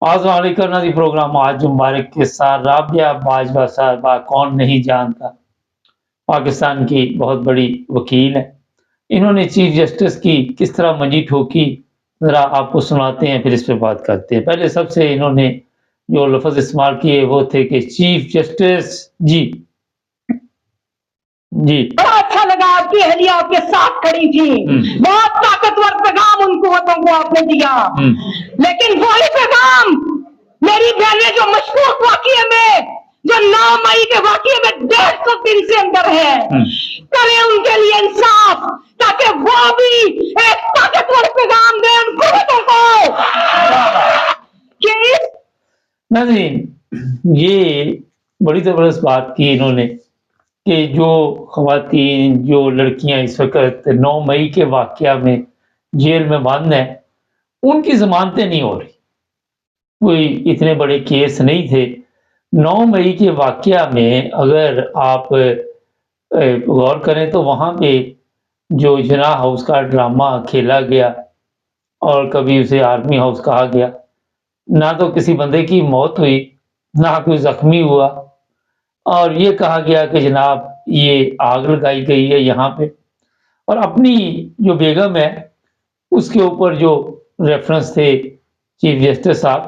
السلام علیکم ناظرین، پروگرام آج مبارک کے ساتھ رابعہ باجوہ صاحبہ کون نہیں جانتا، پاکستان کی بہت بڑی وکیل ہے۔ انہوں نے چیف جسٹس کی کس طرح منجی ٹھوکی، ذرا آپ کو سناتے ہیں، پھر اس پہ بات کرتے ہیں۔ پہلے سب سے انہوں نے جو لفظ استعمال کیے وہ تھے کہ چیف جسٹس جی بڑا اچھا لگا، آپ کی اہلیہ آپ کے ساتھ کھڑی تھی، بہت طاقتور پیغام ان قوتوں کو آپ نے دیا، لیکن وہی پیغام میری بہنیں جو مشکوک واقعے میں، جو 9 مئی کے واقعے میں 150 دن سے اندر ہے، کریں ان کے لیے انصاف تاکہ وہ بھی ایک طاقتور پیغام دیں ان قوتوں کو کہ ناظرین، یہ بڑی زبردست بات کی انہوں نے کہ جو خواتین، جو لڑکیاں اس وقت 9 مئی کے واقعہ میں جیل میں بند ہیں، ان کی ضمانتیں نہیں ہو رہی۔ کوئی اتنے بڑے کیس نہیں تھے۔ 9 مئی کے واقعہ میں اگر آپ غور کریں تو وہاں پہ جو جناح ہاؤس کا ڈرامہ کھیلا گیا اور کبھی اسے آرمی ہاؤس کہا گیا، نہ تو کسی بندے کی موت ہوئی، نہ کوئی زخمی ہوا، اور یہ کہا گیا کہ جناب یہ آگ لگائی گئی ہے یہاں پہ، اور اپنی جو بیگم ہے اس کے اوپر جو ریفرنس تھے چیف جسٹس صاحب،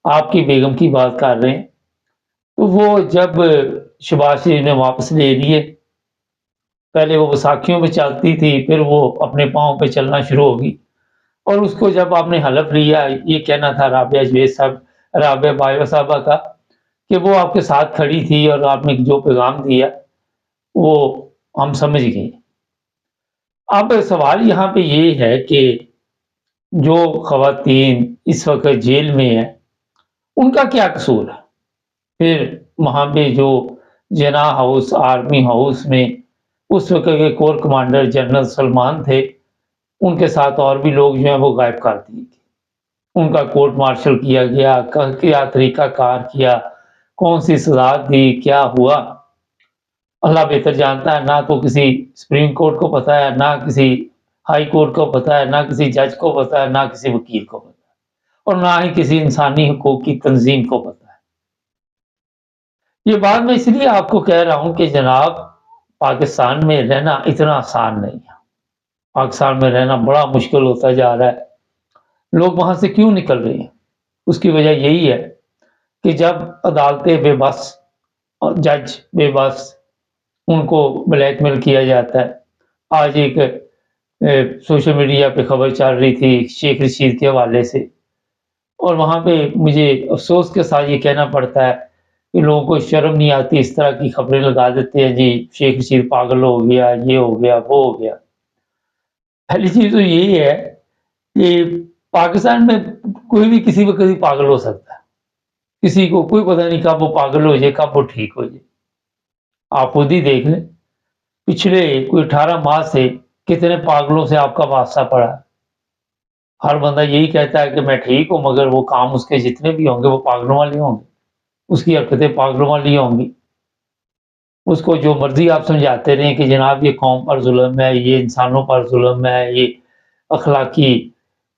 آپ کی بیگم کی بات کر رہے ہیں، تو وہ جب شہباز شریف نے واپس لے لیے، پہلے وہ وساکھیوں پہ چلتی تھی، پھر وہ اپنے پاؤں پہ چلنا شروع ہوگی، اور اس کو جب آپ نے حلف لیا، یہ کہنا تھا رابعہ باجوہ صاحبہ کا کہ وہ آپ کے ساتھ کھڑی تھی اور آپ نے جو پیغام دیا وہ ہم سمجھ گئے۔ اب سوال یہاں پہ یہ ہے کہ جو خواتین اس وقت جیل میں ہیں ان کا کیا قصور ہے؟ پھر وہاں پہ جو جناح ہاؤس، آرمی ہاؤس میں اس وقت کے کور کمانڈر جنرل سلمان تھے، ان کے ساتھ اور بھی لوگ جو ہیں وہ غائب کر دیے گئے، ان کا کورٹ مارشل کیا گیا، کیا طریقہ کار کیا، کون سی سزا دی، کیا ہوا، اللہ بہتر جانتا ہے۔ نہ تو کسی سپریم کورٹ کو پتا ہے، نہ کسی ہائی کورٹ کو پتا ہے، نہ کسی جج کو پتا ہے، نہ کسی وکیل کو پتا ہے، اور نہ ہی کسی انسانی حقوق کی تنظیم کو پتا ہے۔ یہ بات میں اس لیے آپ کو کہہ رہا ہوں کہ جناب پاکستان میں رہنا اتنا آسان نہیں ہے۔ پاکستان میں رہنا بڑا مشکل ہوتا جا رہا ہے۔ لوگ وہاں سے کیوں نکل رہے ہیں؟ اس کی وجہ یہی ہے کہ جب عدالتیں بے بس اور جج بے بس، ان کو بلیک میل کیا جاتا ہے۔ آج ایک سوشل میڈیا پہ خبر چل رہی تھی شیخ رشید کے حوالے سے، اور وہاں پہ مجھے افسوس کے ساتھ یہ کہنا پڑتا ہے کہ لوگوں کو شرم نہیں آتی، اس طرح کی خبریں لگا دیتے ہیں، جی شیخ رشید پاگل ہو گیا، یہ ہو گیا، وہ ہو گیا۔ پہلی چیز تو یہی ہے کہ پاکستان میں کوئی بھی کسی وقت بھی پاگل ہو سکتا ہے، کسی کو کوئی پتہ نہیں کب وہ پاگل ہو جائے، کب وہ ٹھیک ہو جائے۔ آپ خود ہی دیکھ لیں، پچھلے کوئی 18 ماہ سے کتنے پاگلوں سے آپ کا واسطہ پڑا۔ ہر بندہ یہی کہتا ہے کہ میں ٹھیک ہوں، مگر وہ کام اس کے جتنے بھی ہوں گے وہ پاگلوں والے ہوں گے، اس کی حرکتیں پاگلوں والی ہوں گی۔ اس کو جو مرضی آپ سمجھاتے رہیں کہ جناب یہ قوم پر ظلم ہے، یہ انسانوں پر ظلم ہے، یہ اخلاقی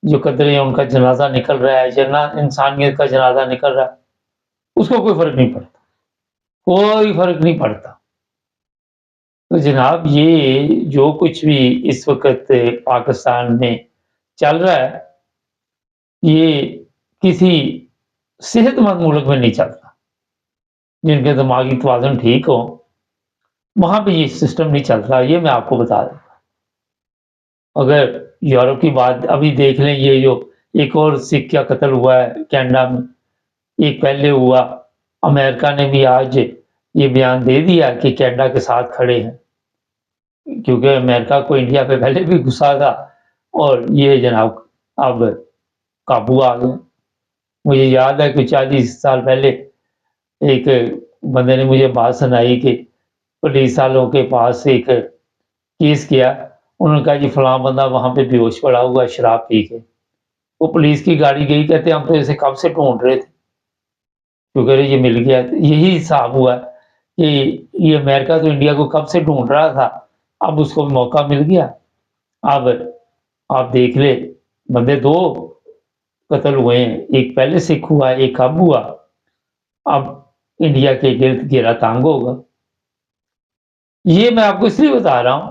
جو قدریں ہیں ان کا جنازہ نکل رہا ہے، انسانیت کا جنازہ نکل رہا ہے، اس کو کوئی فرق نہیں پڑتا، کوئی فرق نہیں پڑتا۔ تو جناب یہ جو کچھ بھی اس وقت پاکستان میں چل رہا ہے، یہ کسی صحت مند ملک میں نہیں چلتا۔ جن کے دماغی توازن ٹھیک ہو وہاں پہ یہ سسٹم نہیں چلتا، یہ میں آپ کو بتا دوں۔ اگر یورپ کی بات ابھی دیکھ لیں، یہ جو ایک اور سکھ کا قتل ہوا ہے کینیڈا میں، ایک پہلے ہوا، امریکہ نے بھی آج یہ بیان دے دیا کہ کینیڈا کے ساتھ کھڑے ہیں، کیونکہ امریکہ کو انڈیا پہ پہلے بھی غصہ تھا، اور یہ جناب اب قابو آ گئے۔ مجھے یاد ہے کہ 40 سال پہلے ایک بندے نے مجھے بات سنائی کہ پولیس والوں کے پاس ایک کیس کیا، انہوں نے کہا جی فلاں بندہ وہاں پہ بے ہوش پڑا ہوا ہے شراب پی کے۔ وہ پولیس کی گاڑی گئی، کہتے ہم تو اسے کب سے ڈھونڈ رہے تھے، کیونکہ یہ مل گیا۔ یہی حساب ہوا کہ یہ امریکہ تو انڈیا کو کب سے ڈھونڈ رہا تھا، اب اس کو موقع مل گیا۔ اب آپ دیکھ لے، بندے دو قتل ہوئے ہیں، ایک پہلے سکھ ہوا، ایک اب ہوا، اب انڈیا کے گرد گھیرا تانگ ہوگا۔ یہ میں آپ کو اس لیے بتا رہا ہوں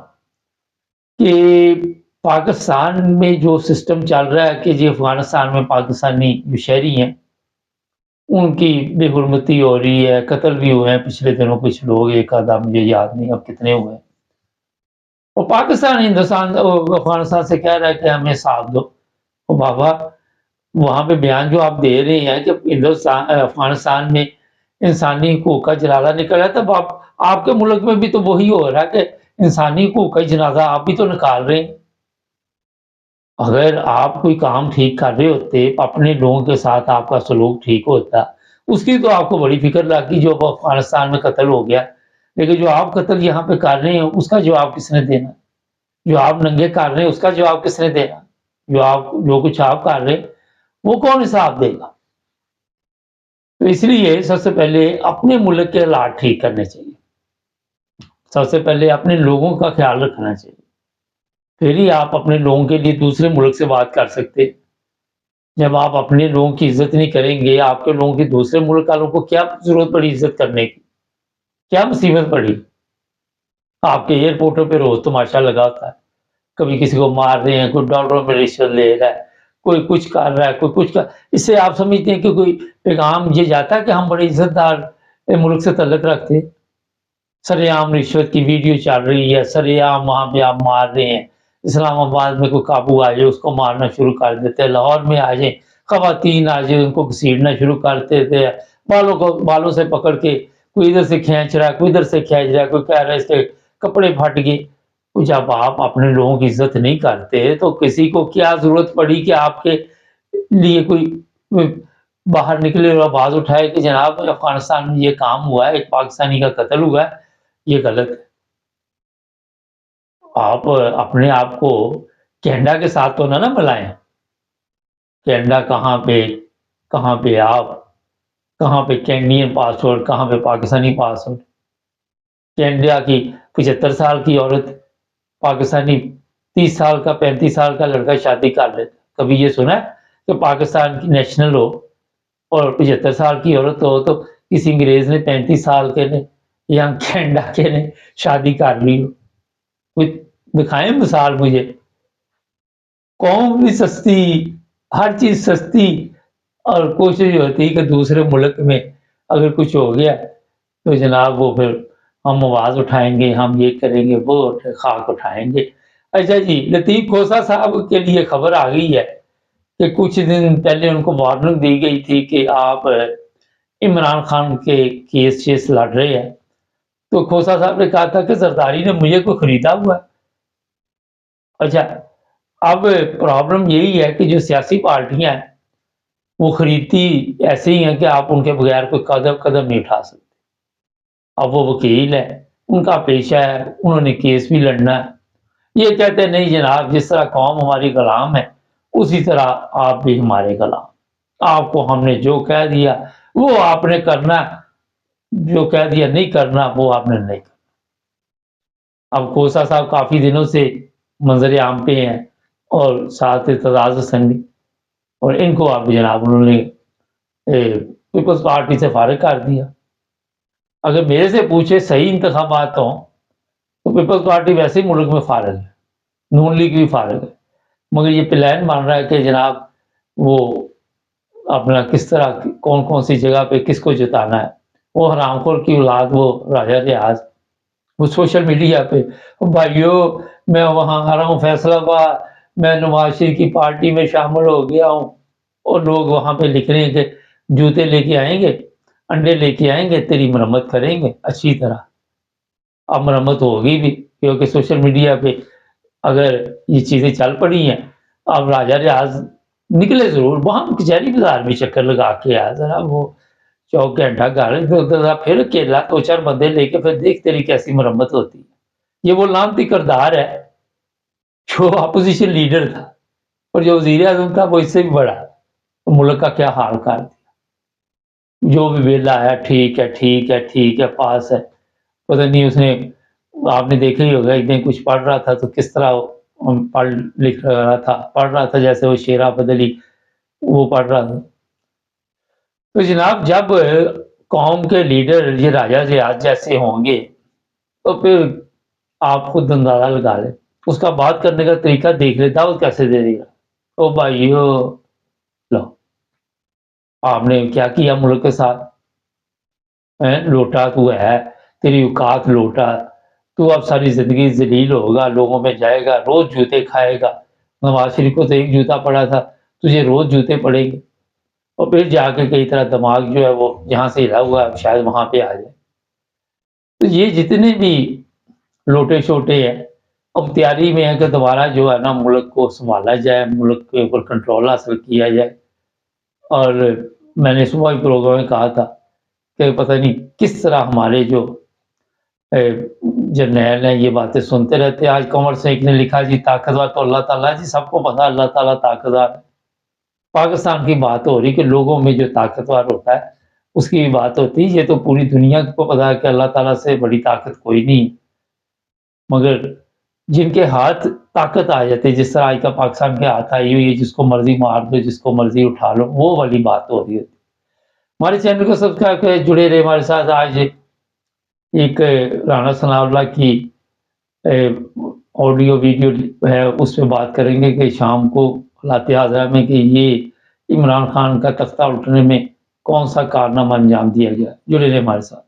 کہ پاکستان میں جو سسٹم چل رہا ہے کہ جی افغانستان میں پاکستانی جو شہری ہیں ان کی بے حرمتی ہو رہی ہے، قتل بھی ہوئے ہیں پچھلے دنوں کچھ لوگ، ایک آدھا مجھے یاد نہیں اب کتنے ہوئے ہیں، اور پاکستان ہندوستان افغانستان سے کہہ رہا ہے کہ ہمیں ساتھ دو۔ اور بابا وہاں پہ بیان جو آپ دے رہے ہیں کہ ہندوستان افغانستان میں انسانی حقوق کا جنازہ نکل رہا ہے، تب آپ کے ملک میں بھی تو وہی ہو رہا ہے کہ انسانی حقوق کا جنازہ آپ بھی تو نکال رہے ہیں۔ اگر آپ کوئی کام ٹھیک کر رہے ہوتے، اپنے لوگوں کے ساتھ آپ کا سلوک ٹھیک ہوتا، اس کی تو آپ کو بڑی فکر لگی جو افغانستان میں قتل ہو گیا، لیکن جو آپ قتل یہاں پہ کر رہے ہیں اس کا جواب کس نے دینا؟ جو آپ ننگے کر رہے ہیں اس کا جواب کس نے دینا؟ جو کچھ آپ کر رہے ہیں وہ کون حساب دے گا؟ تو اس لیے سب سے پہلے اپنے ملک کے حالات ٹھیک کرنے چاہیے، سب سے پہلے اپنے لوگوں کا خیال رکھنا چاہیے، پھر ہی آپ اپنے لوگوں کے لیے دوسرے ملک سے بات کر سکتے۔ جب آپ اپنے لوگوں کی عزت نہیں کریں گے، آپ کے لوگوں کی دوسرے ملک والوں کو کیا ضرورت پڑی عزت کرنے کی؟ کیا مصیبت پڑی؟ آپ کے ایئرپورٹوں پہ روز تماشا لگا ہوتا ہے، کبھی کسی کو مار رہے ہیں، کوئی ڈالروں میں رشوت لے رہا ہے، کوئی کچھ کر رہا ہے، کوئی کچھ کر، اس سے آپ سمجھتے ہیں کہ کوئی پیغام یہ جاتا ہے کہ ہم بڑے عزت دار ملک سے تعلق رکھتے؟ سر عام رشوت کی ویڈیو چل رہی ہے، سر عام وہاں پہ آپ مار رہے ہیں، اسلام آباد میں کوئی قابو آ جائے اس کو مارنا شروع کر دیتے ہیں، لاہور میں آ جائیں خواتین آ جائیں ان کو گھسیٹنا شروع کر دیتے ہیں، بالوں سے پکڑ کے کوئی ادھر سے کھینچ رہا ہے، کوئی ادھر سے کھینچ رہا ہے، کوئی کہہ رہا ہے اس کے کپڑے پھٹ گئے۔ جب آپ اپنے لوگوں کی عزت نہیں کرتے تو کسی کو کیا ضرورت پڑی کہ آپ کے لیے کوئی باہر نکلے اور آواز اٹھائے کہ جناب افغانستان میں یہ کام ہوا ہے، ایک پاکستانی کا قتل ہوا ہے، یہ غلط ہے۔ آپ اپنے آپ کو کینیڈا کے ساتھ تو نہ ملائیں۔ کینیڈا کہاں پہ آپ، کہاں پہ کینیڈین پاسپورٹ، کہاں پہ پاکستانی پاسپورٹ؟ کینیڈا کی 75 سال کی عورت پاکستانی 30 سال کا 35 سال کا لڑکا شادی کر لیتا، کبھی یہ سنا ہے کہ پاکستان کی نیشنل ہو اور 75 سال کی عورت ہو تو کسی انگریز نے 35 سال کے نے یا کینیڈا کے نے شادی کر لی ہو؟ کوئی دکھائیں مثال مجھے۔ قوم بھی سستی، ہر چیز سستی، اور کوشش ہوتی ہے کہ دوسرے ملک میں اگر کچھ ہو گیا تو جناب وہ پھر ہم آواز اٹھائیں گے، ہم یہ کریں گے، وہ خاک اٹھائیں گے۔ اچھا جی، لطیف کھوسہ صاحب کے لیے خبر آ گئی ہے کہ کچھ دن پہلے ان کو وارننگ دی گئی تھی کہ آپ عمران خان کے کیس لڑ رہے ہیں، تو کھوسہ صاحب نے کہا تھا کہ زرداری نے مجھے کوئی خریدا ہوا ہے۔ اچھا، اب پرابلم یہی ہے کہ جو سیاسی پارٹیاں ہیں وہ خریدتی ایسے ہی ہیں کہ آپ ان کے بغیر کوئی قدم نہیں اٹھا سکتے۔ اب وہ وکیل ہے، ان کا پیشہ ہے، انہوں نے کیس بھی لڑنا ہے۔ یہ کہتے ہیں نہیں جناب، جس طرح قوم ہماری غلام ہے اسی طرح آپ بھی ہمارے غلام، آپ کو ہم نے جو کہہ دیا وہ آپ نے کرنا، جو کہہ دیا نہیں کرنا وہ آپ نے نہیں کرنا۔ اب کھوسہ صاحب کافی دنوں سے منظر عام پہ ہیں اور ساتھ اعتزاز حسن بھی، اور ان کو اب جناب انہوں نے پیپلز پارٹی سے فارغ کر دیا۔ اگر میرے سے پوچھے صحیح انتخابات ہوں تو پیپلز پارٹی ویسے ہی ملک میں فارغ ہے، نون لیگ بھی فارغ ہے، مگر یہ پلان بن رہا ہے کہ جناب وہ اپنا کس طرح کون سی جگہ پہ کس کو جتانا ہے۔ وہ حرام خور کی اولاد، وہ راجہ ریاض، وہ سوشل میڈیا پہ بھائیو میں وہاں آ رہا ہوں فیصلہ آباد، میں نواز شریف کی پارٹی میں شامل ہو گیا ہوں، اور لوگ وہاں پہ لکھ رہے ہیں کہ جوتے لے کے آئیں گے، انڈے لے کے آئیں گے، تیری مرمت کریں گے اچھی طرح۔ اب مرمت ہوگی بھی کیونکہ سوشل میڈیا پہ اگر یہ چیزیں چل پڑی ہیں۔ اب راجہ ریاض نکلے ضرور، وہاں کچہری بازار میں چکر لگا کے آیا، ذرا وہ چوک گھنٹہ گھر پھر اکیلا 2-4 بندے لے کے پھر دیکھ تیری کیسی مرمت ہوتی ہے۔ یہ وہ لانتی کردار ہے جو اپوزیشن لیڈر تھا، اور جو وزیر اعظم تھا وہ اس سے بھی بڑا، ملک کا کیا حال کر دیا۔ جو بھی بل آیا ٹھیک ہے پاس ہے، پتہ نہیں اس نے، آپ نے دیکھا ہی ہوگا ایک دن کچھ پڑھ رہا تھا تو کس طرح پڑھ رہا تھا جیسے وہ شیرہ بدلی وہ پڑھ رہا تھا۔ تو جناب جب قوم کے لیڈر یہ راجا ریاض جیسے ہوں گے تو پھر آپ خود اندازہ لگا لیں، اس کا بات کرنے کا طریقہ دیکھ لیں، دعوت کیسے دے دے گا۔ او بھائیو، لو آپ نے کیا کیا ملک کے ساتھ، لوٹا تو ہے، تیری اوقات لوٹا، تو اب ساری زندگی ذلیل ہوگا، لوگوں میں جائے گا، روز جوتے کھائے گا۔ نواز شریف کو تو ایک جوتا پڑا تھا، تجھے روز جوتے پڑیں گے، اور پھر جا کے کئی طرح دماغ جو ہے وہ جہاں سے ہلا ہوا ہے شاید وہاں پہ آ جائے۔ تو یہ جتنے بھی لوٹے شوٹے ہیں، اب تیاری میں ہے کہ دوبارہ جو ہے نا ملک کو سنبھالا جائے، ملک کے اوپر کنٹرول حاصل کیا جائے۔ اور میں نے صبح ہی پروگرام میں کہا تھا کہ پتہ نہیں کس طرح ہمارے جو جرنیل ہیں یہ باتیں سنتے رہتے ہیں۔ آج کمر سے ایک نے لکھا جی طاقتور تو اللہ تعالیٰ، جی سب کو پتا اللہ تعالیٰ طاقتور ہے۔ پاکستان کی بات ہو رہی کہ لوگوں میں جو طاقتور ہوتا ہے اس کی بھی بات ہوتی ہے۔ یہ تو پوری دنیا کو پتا ہے کہ اللہ تعالیٰ سے بڑی طاقت کوئی نہیں، مگر جن کے ہاتھ طاقت آ جاتے، جس طرح آج کا پاکستان کے ہاتھ آئی ہوئی ہے، جس کو مرضی مار دو، جس کو مرضی اٹھا لو، وہ والی بات ہو رہی ہوتی۔ ہمارے چینل کو سبسکرائب کریں، جڑے رہے ہمارے ساتھ۔ آج ایک رانا ثناء اللہ کی آڈیو ویڈیو ہے، اس پہ بات کریں گے کہ شام کو حالات حاضرہ میں کہ یہ عمران خان کا تختہ الٹنے میں کون سا کارنامہ انجام دیا گیا۔ جڑے رہے ہمارے ساتھ۔